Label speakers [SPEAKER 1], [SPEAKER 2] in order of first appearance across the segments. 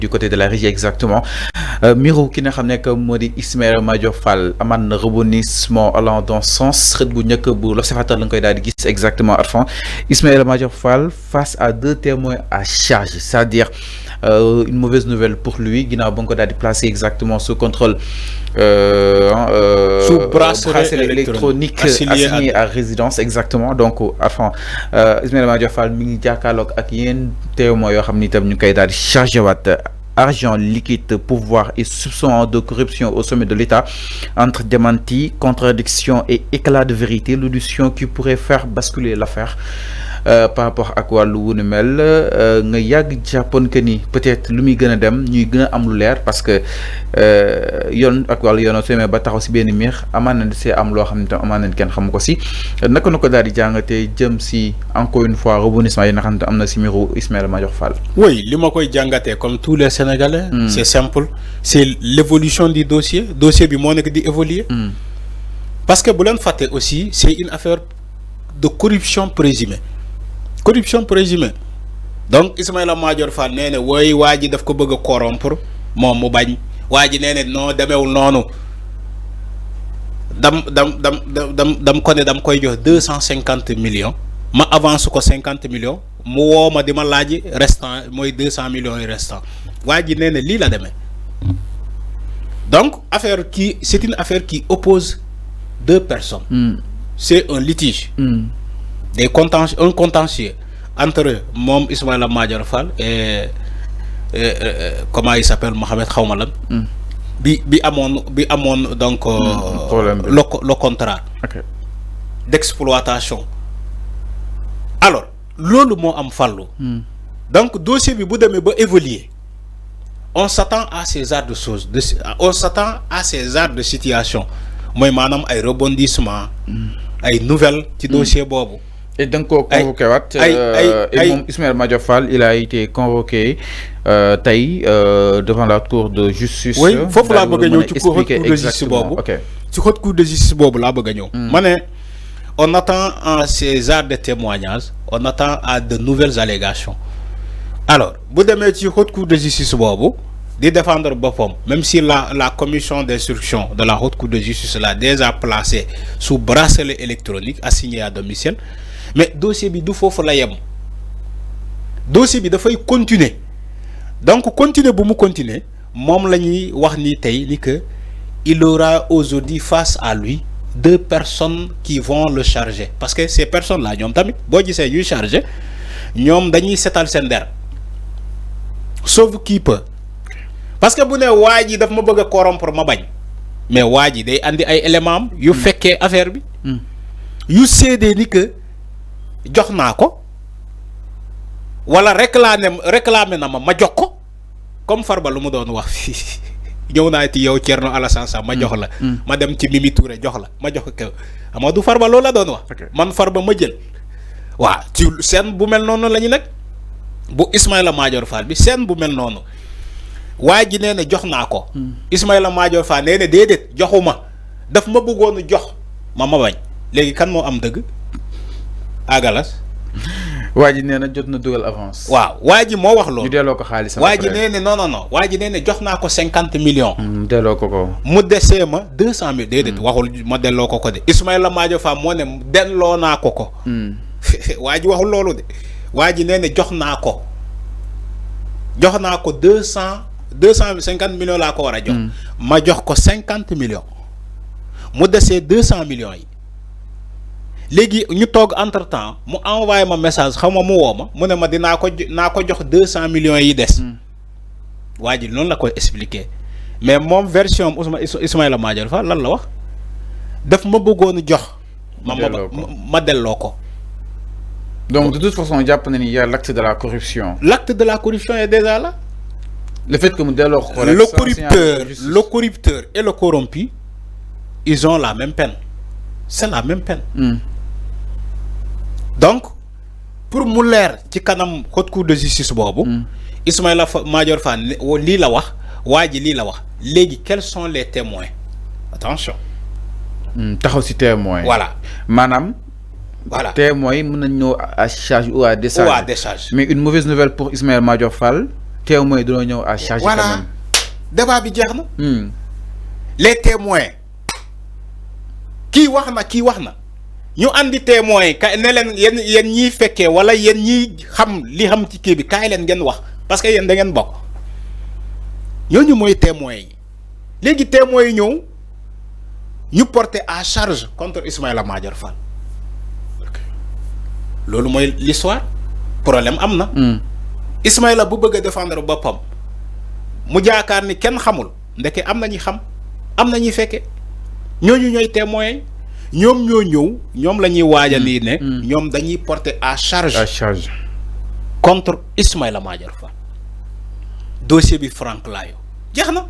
[SPEAKER 1] du côté de la régie exactement Miro ki nga xam ne que moo di Ismaïla Madior Fall amaan na rebondissement allant dans sens xët bu njëkk bu l'observateur la nga koy daal di gis exactement Arfan Ismaïla Madior Fall face à deux témoins à charge, c'est-à-dire une mauvaise nouvelle pour lui ginnaaw ba nga ko daal di placer exactement sous contrôle
[SPEAKER 2] sous bracelet
[SPEAKER 1] électronique assigné à résidence exactement. Donc Arfan Ismaïla Madior Fall mi ngi jàkkaarloog ak yeneen témoins yoo xam ni itam ñu koy daal di chargé waat argent liquide, pouvoir et soupçon de corruption au sommet de l'État, entre démenti, contradiction et éclat de vérité, l'audition qui pourrait faire basculer l'affaire par rapport à quoi lu wunu mel nga yàgg jàppoon que ni peut-être lu muy gën a dem ñuy gën a am lu leer parce que yoon ak wàllu yoon soo ba taxaw si benn miir amaan na see am loo xam ne tam amaan nañ kenn xamu ko si naka na ko daal di jàngatee jëm si encore une fois rebondissement yi nga xam ne am na si miiru Ismaïla Madior Fall.
[SPEAKER 2] Oui, li ma koy jàngatee comme tous les Sénégalais. C'est simple, c'est l'évolution du dossier bi moo nekk di évoluer. Parce que bu leen fàtte aussi c'est une affaire de corruption présumée. Corruption présumée. Donc Ismaïla Madior Fall nee na wooy waa ji daf ko bëgg a corrompre moom mu bañ waa ji nee na non demeewul noonu dam ko ne dam koy jox 250 millions ma avance ko 50 millions mu woo ma di ma laaj restant mooy 200 millions yi restant waa ji nee na lii la demee. Donc affaire qui c'est une affaire qui oppose deux personnes. C'est un litige. Un contentieux entre moom Ismaïla Madior Fall et comment il s'appelle Mohamed xawma lan bi amoon donc le contrat d'exploitation. Alors loolu moo am fallu donc dossier bi bu demee ba évoluer on s'attend à ces genres de choses on s'attend à ces genres de situation mooy maanaam ay rebondissement ay nouvelles ci dossier boobu.
[SPEAKER 1] Et donc convoqué waat et moom Ismaïla Madior Fall il a été convoqué devant la cour de justice.
[SPEAKER 2] Oui, foofu laa bëgg a ñëw ci haute cour de justice boobu. ci haute cour de justice boobu laa bëgg a ñëw. ma ne on attend en ces genres de témoignages on attend à de nouvelles allégations. Alors bu demee ci haute cour de justice boobu di défendre boppam même si la commission d'instruction de la haute cour de justice l'a déjà placé sous bracelet électronique assigné à domicile. Mais dossier bi du foofu la yem dossier bi dafay continuer donc continuer bu mu continuer moom la ñuy wax ni tey ni que il aura aujourd'hui face à lui deux personnes qui vont le charger parce que ces personnes là ñoom tamit boo gisee ñuy charger ñoom dañuy setal seen der sauf qui peut parce que bu ne waa ji daf ma bëgg a corrompre ma bañ mais waa ji day andi ay éléments yu fekkee affaire bi yu seedee ni que jox naa ko wala réclamer na ma jox ko comme Farba lu mu doon wax fii ñëw naa ci yow Thierno Alassane Sall ma jox la ma dem ci Mimi Touré jox la ma jox ko Amadou Farba loolu la doon wax man Farba ma jël waaw ci seen bu mel noonu la ñu nag bu Ismaïla Madior Fall bi seen bu mel noonu waa ji nee na jox naa ko Ismaïla Madior Fall nee na déedéet joxuma daf ma bëggoon jox ma bañ léegi kan moo am dëgg agalas
[SPEAKER 1] waa ji nee na jot na dugal avance.
[SPEAKER 2] waaw waa ji moo wax loolu.
[SPEAKER 1] ñu delloo ko xaalis.
[SPEAKER 2] waa ji nee na non waa ji nee na jox naa ko 50 millions.
[SPEAKER 1] delloo ko.
[SPEAKER 2] mu desee ma 200 000. déedéet waxul ma delloo ko de. Ismaïla Madior Fall moo ne delloo naa ko. waa ji waxul loolu de. waa ji nee na jox naa ko 250 millions laa ko war a jox. ma jox ko 50 millions. mu desee 200 millions yi. léegi ñu toog entre temps mu envoyé ma message xaw ma mu woo ma mu ne ma naa ko jox 200 millions yi des. waa ji noonu la koy expliquer mais moom version Ismaïla Madior Fall lan la wax daf ma bëggoon jox. ma delloo ko.
[SPEAKER 1] Donc de toute façon jàpp na ni y a l'acte de la corruption.
[SPEAKER 2] L'acte de la corruption est déjà là.
[SPEAKER 1] Le fait que mu delloo ko.
[SPEAKER 2] Le corrupteur et le corrompu ils ont la même peine. C'est la même peine. Donc pour mu leer ci kanam haute cour de justice boobu. Ismaïla Madior Fall lii la wax waa ji lii la wax léegi quels sont les témoins attention.
[SPEAKER 1] taxaw ci témoin.
[SPEAKER 2] Voilà
[SPEAKER 1] maanaam.
[SPEAKER 2] Voilà
[SPEAKER 1] témoins yi mën nañ ñëw à charge ou à décharge.
[SPEAKER 2] décharge.
[SPEAKER 1] Mais une mauvaise nouvelle pour Ismaïla Madior Fall témoins dañoo ñëw à charge.
[SPEAKER 2] Voilà.
[SPEAKER 1] Quand même.
[SPEAKER 2] Débat bi jeex na. Les témoins kii wax na ñu andi témoins ka ne leen yéen ñiy fekkee wala yéen ñiy xam li xam ci kii bi kaay leen ngeen wax parce que yéen da ngeen bokk ñooñu mooy témoins yi léegi témoins yi ñëw ñu porter à charge contre Ismaïla Madior Fall loolu mooy l'histoire problème am na. Ismaïla bu bëgg a défendre boppam mu jaakaar ni kenn xamul ndeke am na ñi xam am na ñi fekke ñooñu ñooy témoins ñoom ñoo ñëw ñoom la ñuy waajal nii ne. ñoom dañuy porter à charge. Contre Ismaïla Madior Fall dossier bi Frank Layo jeex na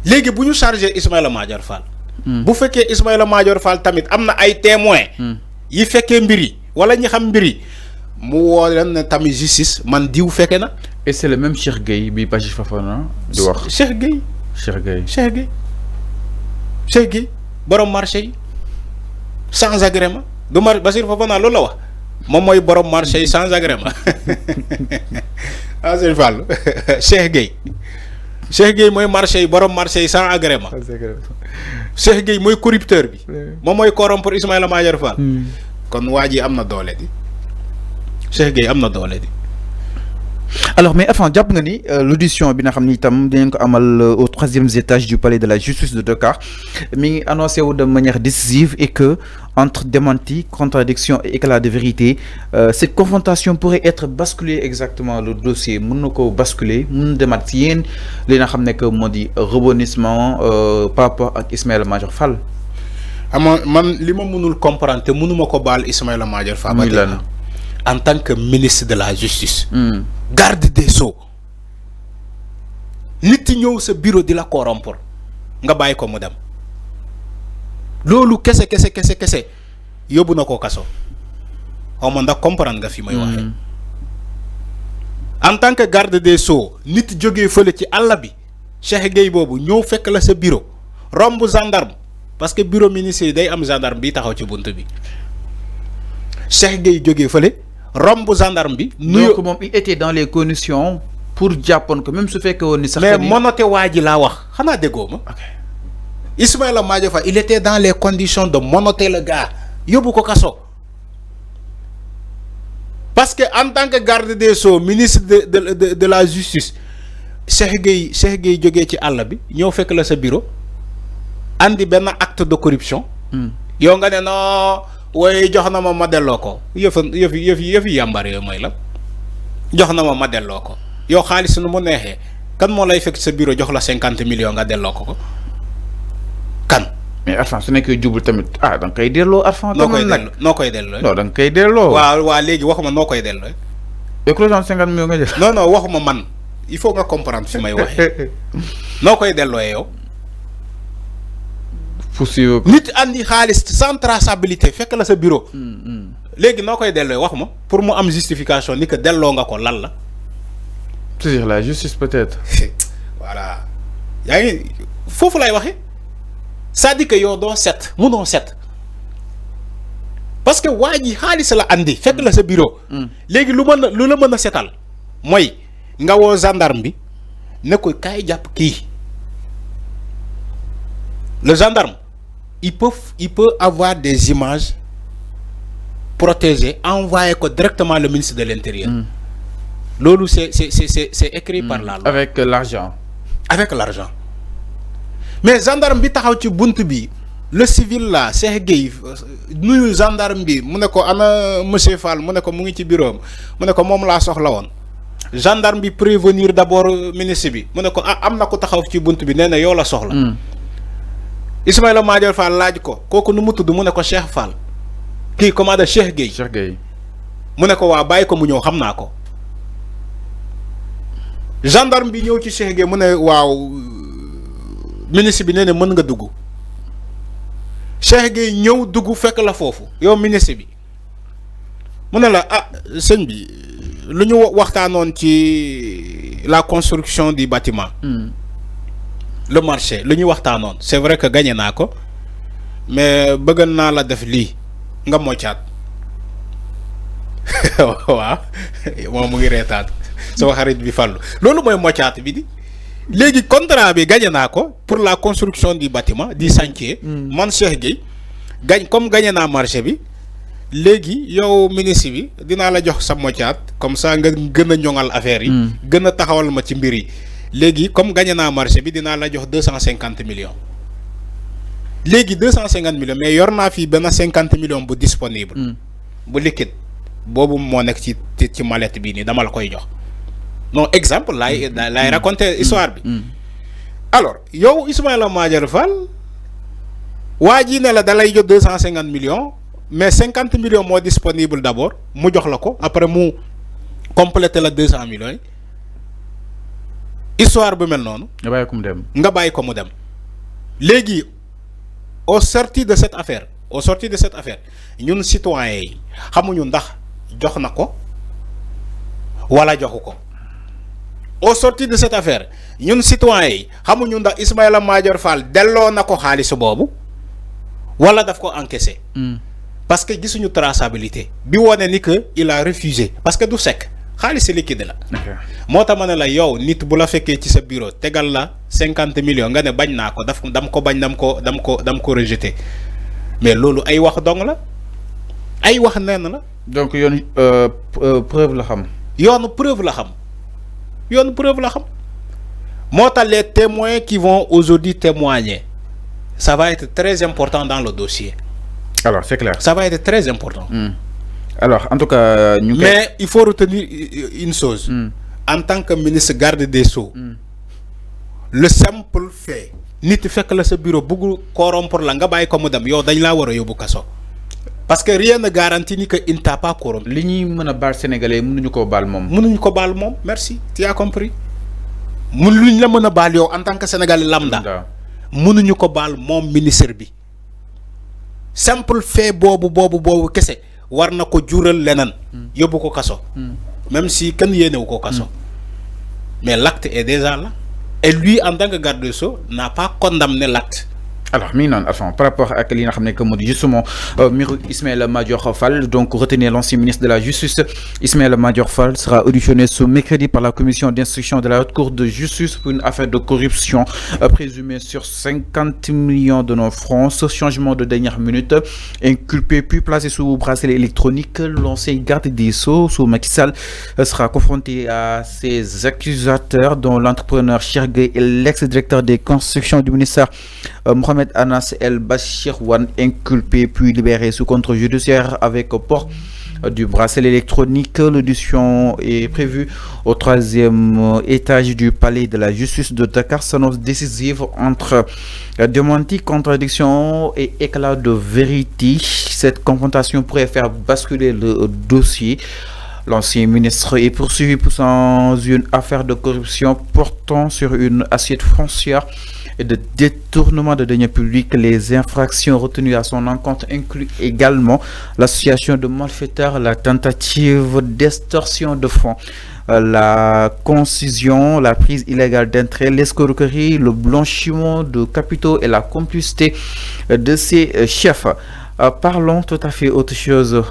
[SPEAKER 2] léegi bu ñu chargé Ismaïla Madior Fall. bu fekkee Ismaïla Madior Fall tamit am na ay témoins. yi fekkee mbir yi wala ñi xam mbir yi mu woo leen ne tamit justice man diw fekke na.
[SPEAKER 1] et c'est le même Cheikh Gueye bi Bachir Fofana di wax.
[SPEAKER 2] Cheikh Gueye borom marché yi sans agrément du Bachir Fofana loolu la wax moom mooy borom marché yi sans agrément ah sëñ Fall Cheikh Gueye mooy marché yi borom marché yi sans agrément. Cheikh Gueye mooy corrupteur bi. moom mooy corrompre Ismaïla Madior Fall. kon waa ji am na doole di Cheikh Gueye am na doole di.
[SPEAKER 1] Alors, mais enfin, l'audition au 3e étage du palais de la justice de Dakar, mais annoncé de manière décisive et que, entre démenti, contradiction et éclat de vérité, cette confrontation pourrait être basculée exactement le dossier. Nous basculer, nous démentir, les rebondissement par rapport à Ismaïla Madior Fall.
[SPEAKER 2] Man, li ma mënul comprendre te mënuma ko baal Ismaïla Madior Fall. En tant que ministre de la justice. Garde des Sceaux. nit ñëw sa bureau di la corrompre nga bàyyi ko mu dem loolu kese yóbbu na ko kaso xaw ma ndax comprendre nga fi may waxee. En tant que garde des Sceaux nit jógee fële ci àll bi Cheikh Gueye boobu ñëw fekk la sa bureau romb gendarme parce que bureau ministre day am gendarme bi taxaw ci bunt bi Cheikh Gueye jógee fële. romb gendarme bi.
[SPEAKER 1] donc moom il était dans les conditions pour jàppoon que même su fekkee woon ni sax.
[SPEAKER 2] mais monote waa ji laa wax xanaa déggoo ma. Ismaïla Madior Fall il était dans les conditions de monoter le gars yóbbu ko kaso. parce que en tant que garde des Sceaux ministre de la justice Cheikh Gueye jógee ci àll bi ñëw fekk la sa bureau andi benn acte de corruption. yow nga ne non. waaye jox na ma delloo ko yëfi yàmbar yooyu mooy la jox na ma delloo ko yow xaalis nu mu neexee kan moo lay fekk sa bureau jox la 50 millions nga delloo ko kan.
[SPEAKER 1] mais Arfan su nekkee jubul tamit da nga koy delloo Arfan.
[SPEAKER 2] noo koy delloo.
[SPEAKER 1] non da nga koy delloo.
[SPEAKER 2] waaw léegi waxuma noo koy delloo.
[SPEAKER 1] éclosion 50 millions nga jël.
[SPEAKER 2] non waxuma man il faut nga comprendre fi may waxee noo koy delloo yow. nit andi xaalis sans traçabilité fekk la sa bureau. léegi noo koy delloo wax ma pour mu am justification ni que delloo nga ko lan la.
[SPEAKER 1] c'est la justice peut-être.
[SPEAKER 2] voilà yaa ngi foofu lay waxee c'est-à-dire que yow doo set munoo set parce que waa ji xaalis la andi fekk la sa bureau. léegi lu la mën a setal mooy nga woo gendarme bi ne ko kaay jàpp kii le gendarme. Il peut avoir des images protégées, envoyer directement le ministre de l'Intérieur. Lolo, c'est écrit par la loi.
[SPEAKER 1] Avec l'argent.
[SPEAKER 2] Avec l'argent. Mais gendarme bi taxaw ci buntu bi le civil là Cheikh Gueye nuyu gendarme bi mu ne ko ana monsieur Fall mu ne ko mu ngi ci bureau mu ne ko moom laa soxla woon gendarme bi prévenir d'abord ministre bi mu ne ko am na ko taxaw ci buntu bi nee na yow la soxla. Ismaïla Madior Fall laaj ko kooku nu mu tudd mu ne ko Cheikh Fall kii commande Cheikh Gueye mu ne ko waa bàyyi ko mu ñëw xam naa ko gendarme bi ñëw ci Cheikh Gueye mu ne waaw ministre bi nee na mën nga dugg Cheikh Gueye ñëw dugg fekk la foofu yow ministre bi mu ne la sëñ bi lu ñu waxtaanoon ci la construction du bâtiment. Le marché lu ñu waxtaanoon c'est vrai que gagné naa ko mais bëgg naa la def lii nga moccaat waaw moom mu ngi reetaat sama xarit bi Fallou loolu mooy moccaat bi di léegi contrat bi gagné naa ko pour la construction du bâtiment du chantier man Cheikh Gueye comme gagné naa marché bi léegi yow ministre bi dinaa la jox sa moccaat comme ça nga gën a ñoŋal affaire yi gën a taxawal ma ci mbir yi léegi comme gagné naa marché bi dinaa la jox 250 millions léegi 250 millions mais yor naa fii benn 50 millions bu disponible bu liquide boobu moo nekk ci mallette bii nii dama la koy jox non exemple laay raconter histoire bi alors yow Ismaïla Madior Fall waa ji ne la da lay jox 250 millions mais 50 millions moo disponible d'abord mu jox la ko après mu compléter la 200 millions yi histoire bu mel noonu nga bàyyi ko mu dem léegi au sorti de cette affaire ñun citoyens yi xamuñu ndax jox na ko wala joxu ko au sorti de cette affaire ñun citoyens yi xamuñu ndax Ismaïla Madior Fall delloo na ko xaalis boobu wala daf ko encaissé parce que gisuñu traçabilité bi wone ni que il a refusé parce que du sec xaalis liquide la moo tax ma ne la yow nit bu la fekkee ci sa bureau tegal la 50 millions nga ne bañ naa ko dam ko rejeté mais loolu ay wax dong la ay wax neen la
[SPEAKER 1] donc yoon preuve la xam
[SPEAKER 2] yoonu preuve la xam moo tax les témoins qui vont aujourd'hui témoigner ça va être très important dans le dossier.
[SPEAKER 1] Alors c'est clair,
[SPEAKER 2] ça va être très important.
[SPEAKER 1] Alors en tout cas
[SPEAKER 2] mais il faut retenir une chose en tant que ministre garde des Sceaux le simple fait nit fekk la sa bureau bëgg corrompre la nga bàyyi ko mu dem yow dañ laa war a yóbbu kaso parce que rien ne garantit ni que il t'a pas corrompu.
[SPEAKER 1] li ñuy mën a baal sénégalais mënuñu ko baal moom.
[SPEAKER 2] Merci, tu as compris. luñ la mën a baal yow en tant que sénégalais lambda mënuñu ko baal moom ministre bi simple fait boobu kese war na ko jural leneen yóbbu ko kaso même si kenn yéenewu ko kaso mais l'acte est déjà là et lui en tant que garde des Sceaux n'a pas condamné l'acte.
[SPEAKER 1] Alors, par rapport à Kalina justement, Ismaïla Madior Fall, donc retenez l'ancien ministre de la Justice, Ismaïla Madior Fall sera auditionné ce mercredi par la commission d'instruction de la Haute Cour de Justice pour une affaire de corruption présumée sur 50 millions de nos francs. Ce changement de dernière minute, inculpé puis placé sous bracelet électronique, l'ancien garde des Sceaux, sous Macky Sall, sera confronté à ses accusateurs, dont l'entrepreneur Cheikh Gueye et l'ex-directeur des constructions du ministère Mohamed Anas El Bachir Wan, inculpé puis libéré sous contrôle judiciaire avec port du bracelet électronique. L'audition est prévue au 3e étage du palais de la justice de Dakar. S'annonce décisive entre démenti, contradiction et éclat de vérité. Cette confrontation pourrait faire basculer le dossier. L'ancien ministre est poursuivi dans une affaire de corruption portant sur une assiette foncière et de détournement de deniers publics. Les infractions retenues à son encontre incluent également l'association de malfaiteurs, la tentative d'extorsion de fonds, la concision, la prise illégale d'intérêt, l'escroquerie, le blanchiment de capitaux et la complicité de ses chefs. Parlons tout à fait autre chose.